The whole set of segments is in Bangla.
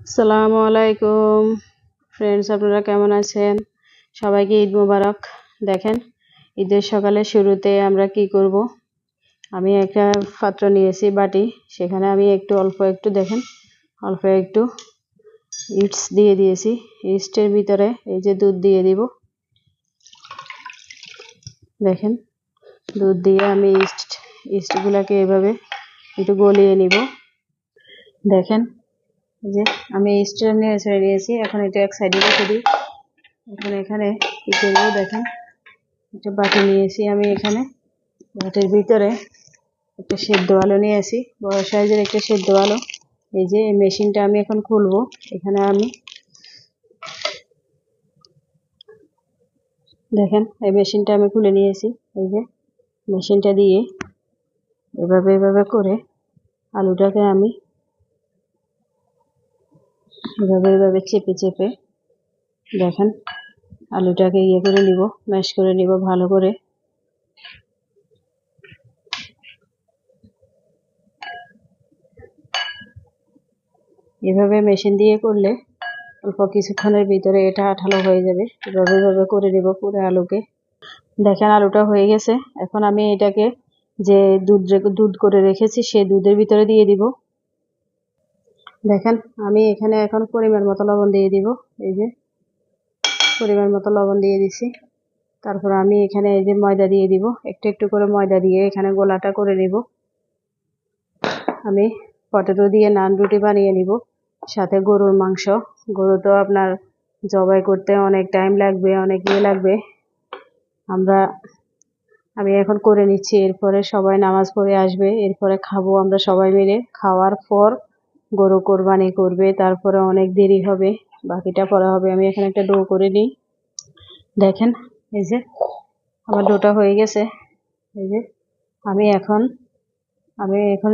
আসসালামু আলাইকুম ফ্রেন্ডস, আপনারা কেমন আছেন? সবাইকে ঈদ মোবারক। দেখেন, ঈদের সকালে শুরুতে আমরা কি করব। আমি একটা পাত্র নিয়েছি, বাটি। সেখানে আমি অল্প একটু দেখেন, অল্প একটু ইস্ট দিয়ে দিয়েছি। ইস্টের ভিতরে এই যে দুধ দিয়ে দিব। দেখেন, দুধ দিয়ে আমি ইস্টগুলোকে এভাবে একটু গলিয়ে নিব। দেখেন, এই যে আমি ইস্টটা নিয়েছি। এখন এটা এক সাইডে রেখে দিই। এখানে কি করবো দেখেন, একটা বাটি নিয়েছি আমি। এখানে বাটির ভিতরে একটা সেদ্ধ আলু নিয়েছি, বড় সাইজের একটা সেদ্ধ আলু। এই যে এই মেশিনটা আমি এখন খুলবো। এখানে আমি দেখেন, এই মেশিনটা আমি খুলে নিয়েছি। এই যে মেশিনটা দিয়ে এভাবে করে আলুটাকে আমি এভাবে চেপে চেপে দেখেন আলুটাকে করে নিব, ম্যাশ করে নিব ভালো করে। এভাবে মেশিন দিয়ে করলে অল্প কিছুক্ষণের ভিতরে এটা আঠালো হয়ে যাবে। এভাবে করে নিব পুরো আলুকে। দেখেন, আলুটা হয়ে গেছে। এখন আমি এটাকে যে দুধ করে রেখেছি সেই দুধের ভিতরে দিয়ে দিব। দেখেন, আমি এখানে এখন পরিমাণ মতো লবণ দিয়ে দিব। এই যে পরিমাণ মতো লবণ দিয়ে দিছি। তারপর আমি এখানে এই যে ময়দা দিয়ে দিব। একটু একটু করে ময়দা দিয়ে এখানে গোলাটা করে নিব। আমি পটেটো দিয়ে নান রুটি বানিয়ে নিব, সাথে গরুর মাংস। গরু তো আপনার জবাই করতে অনেক টাইম লাগবে, অনেক লাগবে। আমি এখন করে নিচ্ছি, এরপরে সবাই নামাজ পড়ে আসবে, এরপরে খাবো আমরা সবাই মিলে। খাওয়ার পর গরু কোরবানি করবে, তারপরে অনেক দেরি হবে, বাকিটা পরে হবে। আমি এখানে একটা ডো করে নিই। দেখেন, এই যে আমার ডোটা হয়ে গেছে। এই যে আমি এখন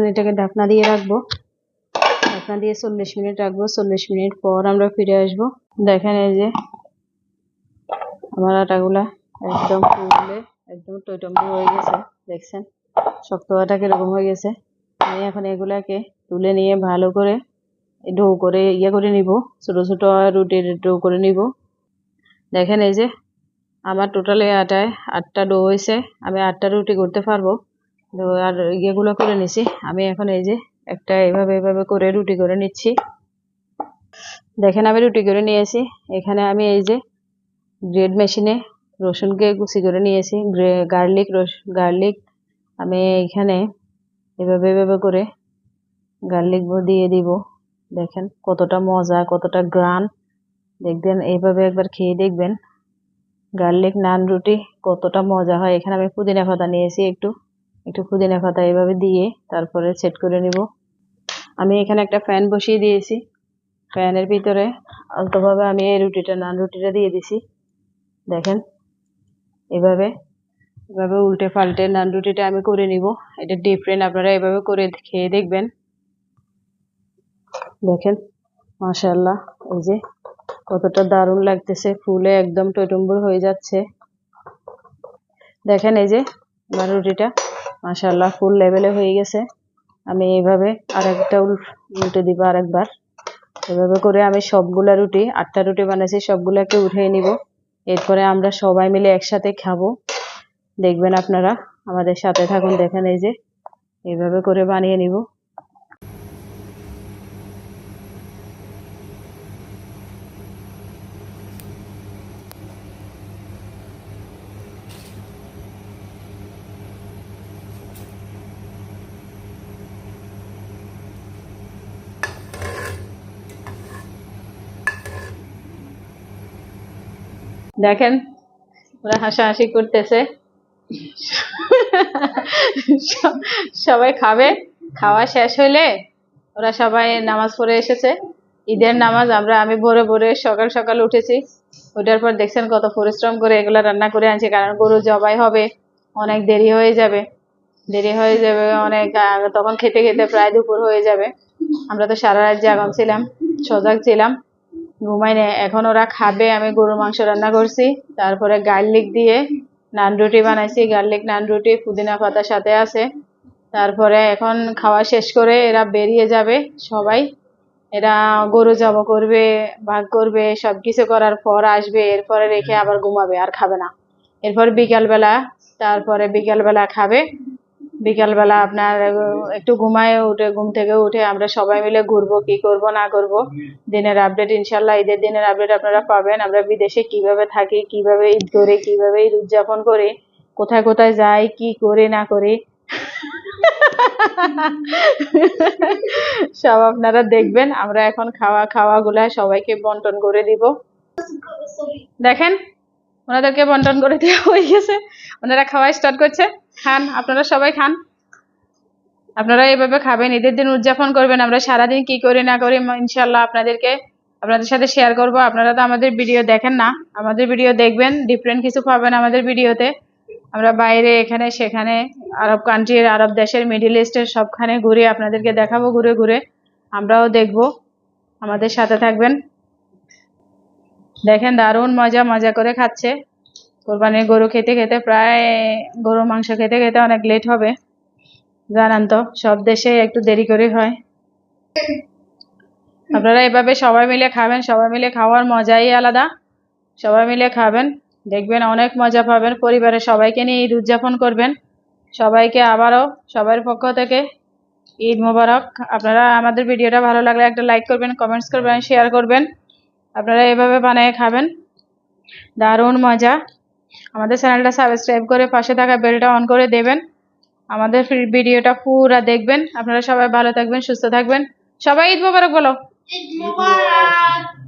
এটাকে ঢাকনা দিয়ে রাখবো। ঢাকনা দিয়ে 40 মিনিট রাখবো। 40 মিনিট পর আমরা ফিরে আসবো। দেখেন, এই যে আমার আটাগুলা একদম ফুলে একদম টইটম্বুর হয়ে গেছে। দেখছেন শক্ত আটা কিরকম হয়ে গেছে। আমি এখন এগুলাকে তুলে নিয়ে ভালো করে ডো করে করে নিব, ছোট ছোট রুটির ডো করে নিব। দেখেন, এই যে আমার টোটালি 8টা ডো হয়েছে। আমি 8টা রুটি করতে পারবো। আর ইয়েগুলো করে নিছি। আমি এখন এই যে একটা এভাবে করে রুটি করে নিচ্ছি। দেখেন, আমি রুটি করে নিয়েছি। এখানে আমি এই যে গ্রেড মেশিনে রসুনকে কুচি করে নিয়েছি। গার্লিক আমি এখানে এভাবে করে গার্লিক দিয়ে দিব। দেখেন কতটা মজা, কতটা গ্রান। দেখবেন এইভাবে একবার খেয়ে দেখবেন গার্লিক নান রুটি কতটা মজা হয়। এখানে আমি পুদিনা পাতা নিয়েছি, একটু পুদিনা পাতা এভাবে দিয়ে তারপরে সেট করে নিব। আমি এখানে একটা ফ্যান বসিয়ে দিয়েছি। ফ্যানের ভিতরে আলতোভাবে আমি এই নান রুটিটা দিয়ে দিছি। দেখেন, এভাবে উল্টে পাল্টে নান রুটিটা আমি করে নিব। এটা ডিফারেন্ট, আপনারা এভাবে করে খেয়ে দেখবেন। দেখেন মাশাআল্লাহ, এই যে কতটা দারুণ লাগতেছে, ফুলে একদম টইটম্বুর হয়ে যাচ্ছে। দেখেন, এই যে আমার রুটিটা মাশাআল্লাহ ফুল লেভেলে হয়ে গেছে। আমি এইভাবে আরেকটা উল্টে দিব আরেকবার। এভাবে করে আমি সবগুলা রুটি 8টা রুটি বানাইছি, সবগুলাকে উঠিয়ে নিব। এরপরে আমরা সবাই মিলে একসাথে খাবো। দেখবেন আপনারা আমাদের সাথে থাকুন। দেখেন, এই যে এইভাবে করে বানিয়ে নিব। দেখেন, ওরা হাসাহাসি করতেছে। সবাই খাবে। খাওয়া শেষ হইলে ওরা সবাই নামাজ পড়ে এসেছে, ঈদের নামাজ। আমি ভোরে ভোরে সকাল সকাল উঠেছি। ওঠার পর দেখছেন কত পরিশ্রম করে এগুলা রান্না করে আনছি, কারণ গরু জবাই হবে, অনেক দেরি হয়ে যাবে অনেক। তখন খেতে খেতে প্রায় দুপুর হয়ে যাবে। আমরা তো সারা রাত জাগন ছিলাম, সজাগ ছিলাম, ঘুমাই নেই। এখন ওরা খাবে। আমি গরুর মাংস রান্না করছি, তারপরে গার্লিক দিয়ে নান রুটি বানাইছি। গার্লিক নান রুটি পুদিনা পাতার সাথে আছে। তারপরে এখন খাওয়া শেষ করে এরা বেরিয়ে যাবে সবাই। এরা গরু জব করবে, ভাগ করবে, সবকিছু করার পর আসবে, এরপরে রেখে আবার ঘুমাবে, আর খাবে না। এরপর বিকালবেলা, তারপরে বিকালবেলা খাবে। বিকালবেলা আপনার একটু ঘুমায়, উঠে ঘুম থেকে উঠে আমরা সবাই মিলে ঘুরবো, কি করব না করব দিনের আপডেট, ইনশাল্লাহ ঈদের দিনের আপডেট আপনারা পাবেন। আমরা বিদেশে কিভাবে থাকি, কিভাবে ঈদ করি, কিভাবে ঈদ উদযাপন করি, কোথায় কোথায় যাই, কি করি না করি সব আপনারা দেখবেন। আমরা এখন খাওয়াগুলা সবাইকে বন্টন করে দিব। দেখেন ওনাদেরকে বন্টন করে দেওয়া হয়ে গেছে, ওনারা খাওয়া স্টার্ট করছে। খান, আপনারা সবাই খান। আপনারা এইভাবে খাবেন, ঈদের দিন উদযাপন করবেন। আমরা সারাদিন কি করি না করি ইনশাল্লাহ আপনাদের সাথে শেয়ার করব। আপনারা তো আমাদের ভিডিও দেখেন না, আমাদের ভিডিও দেখবেন, ডিফারেন্ট কিছু পাবেন আমাদের ভিডিওতে। আমরা বাইরে এখানে সেখানে আরব কান্ট্রির, আরব দেশের, মিডিল ইস্টের সবখানে ঘুরে আপনাদেরকে দেখাবো, ঘুরে ঘুরে আমরাও দেখব। আমাদের সাথে থাকবেন। দেখেন দারুণ মজা করে খাচ্ছে। কোরবানির গরু খেতে খেতে প্রায়, গরুর মাংস খেতে খেতে অনেক লেট হবে, জানান তো, সব দেশে একটু দেরি করে হয়। আপনারা এভাবে সবাই মিলে খাবেন, সবাই মিলে খাওয়ার মজাই আলাদা। সবাই মিলে খাবেন, দেখবেন অনেক মজা পাবেন। পরিবারের সবাইকে নিয়ে ঈদ উদযাপন করবেন। সবাইকে আবারও সবার পক্ষ থেকে ঈদ মোবারক। আপনারা আমাদের ভিডিওটা ভালো লাগলে একটা লাইক করবেন, কমেন্টস করবেন, শেয়ার করবেন। আপনারা এভাবে বানিয়ে খাবেন, দারুণ মজা। আমাদের চ্যানেলটা সাবস্ক্রাইব করে পাশে থাকা বেলটা অন করে দেবেন। আমাদের ভিডিওটা পুরা দেখবেন। আপনারা সবাই ভালো থাকবেন, সুস্থ থাকবেন। সবাই ঈদ মোবারক বলো। ঈদ মোবারক।